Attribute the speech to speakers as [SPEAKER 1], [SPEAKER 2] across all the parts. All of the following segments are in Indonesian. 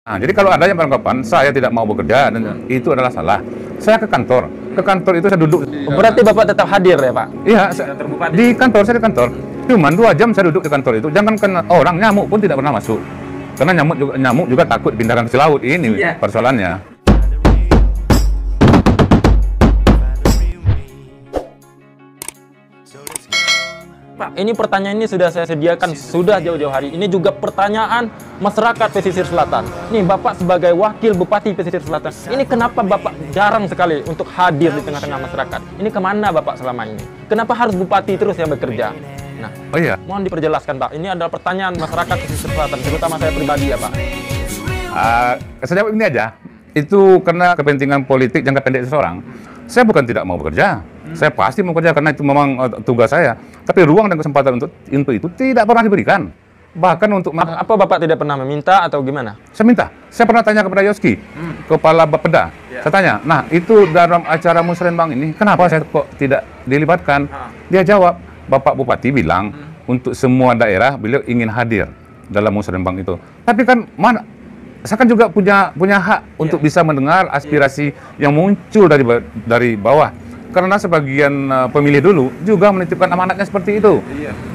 [SPEAKER 1] Nah, jadi kalau ada yang beranggapan saya tidak mau bekerja dan itu adalah salah. Saya ke kantor. Ke kantor itu saya duduk.
[SPEAKER 2] Berarti Bapak tetap hadir ya, Pak?
[SPEAKER 1] Iya, di kantor, saya di kantor. Cuman 2 jam saya duduk di kantor itu. Jangankan orang, nyamuk pun tidak pernah masuk. Karena nyamuk juga takut pindahkan ke laut. Ini persoalannya.
[SPEAKER 2] Pak, ini pertanyaan ini sudah saya sediakan sudah jauh-jauh hari. Ini juga pertanyaan masyarakat pesisir selatan. Nih, Bapak sebagai wakil Bupati Pesisir Selatan, ini kenapa Bapak jarang sekali untuk hadir di tengah-tengah masyarakat? Ini kemana Bapak selama ini? Kenapa harus Bupati terus yang bekerja? Nah, mohon diperjelaskan, Pak. Ini adalah pertanyaan masyarakat pesisir selatan, terutama saya pribadi ya, Pak.
[SPEAKER 1] Saya jawab ini aja. Itu karena kepentingan politik jangka pendek seseorang. Saya bukan tidak mau bekerja. Saya pasti mau bekerja karena itu memang tugas saya. Tapi ruang dan kesempatan untuk itu tidak pernah diberikan. Bahkan untuk
[SPEAKER 2] apa Bapak tidak pernah meminta atau gimana?
[SPEAKER 1] Saya minta. Saya pernah tanya kepada Yoski, kepala Bapeda. Saya tanya, nah itu dalam acara musrenbang ini, kenapa saya kok tidak dilibatkan? Dia jawab, Bapak Bupati bilang untuk semua daerah beliau ingin hadir dalam musrenbang itu. Tapi kan mana? Saya kan juga punya hak untuk bisa mendengar aspirasi yang muncul dari bawah. Karena sebagian pemilih dulu juga menitipkan amanatnya seperti itu.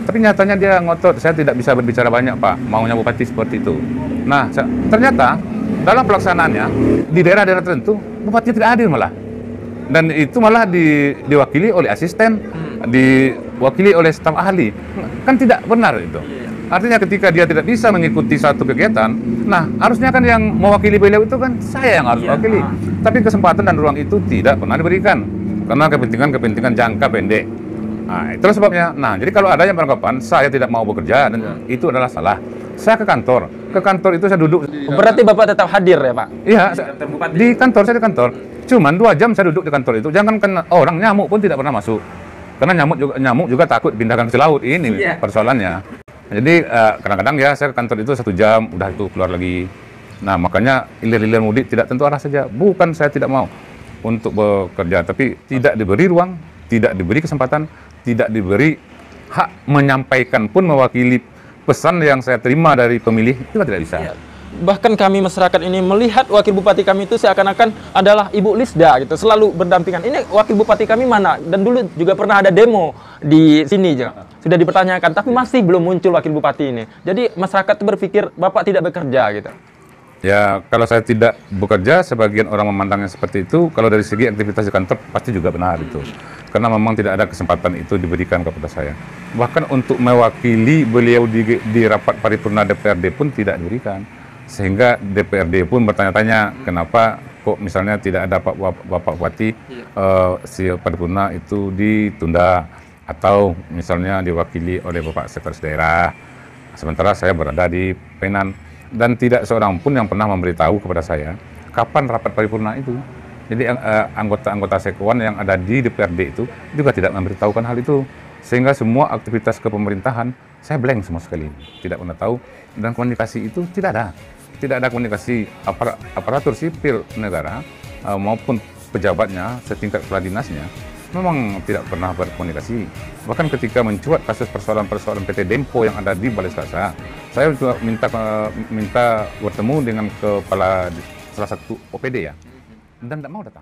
[SPEAKER 1] Tapi nyatanya dia ngotot, saya tidak bisa berbicara banyak, Pak. Maunya Bupati seperti itu. Nah, ternyata dalam pelaksanaannya, di daerah-daerah tertentu, Bupati tidak hadir malah. Dan itu malah diwakili oleh asisten, diwakili oleh staf ahli. Kan tidak benar itu. Artinya ketika dia tidak bisa mengikuti satu kegiatan, nah harusnya kan yang mewakili beliau itu kan saya yang harus mewakili. Tapi kesempatan dan ruang itu tidak pernah diberikan. Karena kepentingan jangka pendek. Nah, itulah sebabnya. Nah, jadi kalau ada yang beranggapan saya tidak mau bekerja dan itu adalah salah. Saya ke kantor. Ke kantor itu saya duduk.
[SPEAKER 2] Berarti Bapak tetap hadir ya, Pak?
[SPEAKER 1] Iya, di kantor, saya di kantor. Cuman 2 jam saya duduk di kantor itu. Jangankan orang, nyamuk pun tidak pernah masuk. Karena nyamuk juga takut pindahkan ke laut. Ini persoalannya. Jadi kadang-kadang ya saya ke kantor itu 1 jam, udah itu keluar lagi. Nah, makanya hilir-hilir mudik tidak tentu arah saja. Bukan saya tidak mau untuk bekerja, tapi tidak diberi ruang, tidak diberi kesempatan, tidak diberi hak menyampaikan pun mewakili pesan yang saya terima dari pemilih, itu tidak bisa.
[SPEAKER 2] Bahkan kami masyarakat ini melihat wakil bupati kami itu seakan-akan adalah Ibu Lisda gitu, selalu berdampingan. Ini wakil bupati kami mana? Dan dulu juga pernah ada demo di sini juga. Sudah dipertanyakan, tapi masih belum muncul wakil bupati ini. Jadi masyarakat itu berpikir Bapak tidak bekerja gitu.
[SPEAKER 1] Ya, kalau saya tidak bekerja, sebagian orang memandangnya seperti itu. Kalau dari segi aktivitas di kantor, pasti juga benar itu. Karena memang tidak ada kesempatan itu diberikan kepada saya. Bahkan untuk mewakili beliau di rapat paripurna DPRD pun tidak diberikan. Sehingga DPRD pun bertanya-tanya, kenapa kok misalnya tidak ada Bapak Bupati, si paripurna itu ditunda. Atau misalnya diwakili oleh Bapak Sekretaris Daerah. Sementara saya berada di Penan. Dan tidak seorang pun yang pernah memberitahu kepada saya kapan rapat paripurna itu. Jadi anggota-anggota Sekwan yang ada di DPRD itu juga tidak memberitahukan hal itu. Sehingga semua aktivitas kepemerintahan saya blank sama sekali. Tidak pernah tahu. Dan komunikasi itu tidak ada. Tidak ada komunikasi aparatur sipil negara maupun pejabatnya setingkat kepala dinasnya. Memang tidak pernah berkomunikasi. Bahkan ketika mencuat kasus persoalan-persoalan PT Dempo yang ada di Balai Selasa, saya juga minta bertemu dengan kepala salah satu OPD ya, dan tidak mau datang.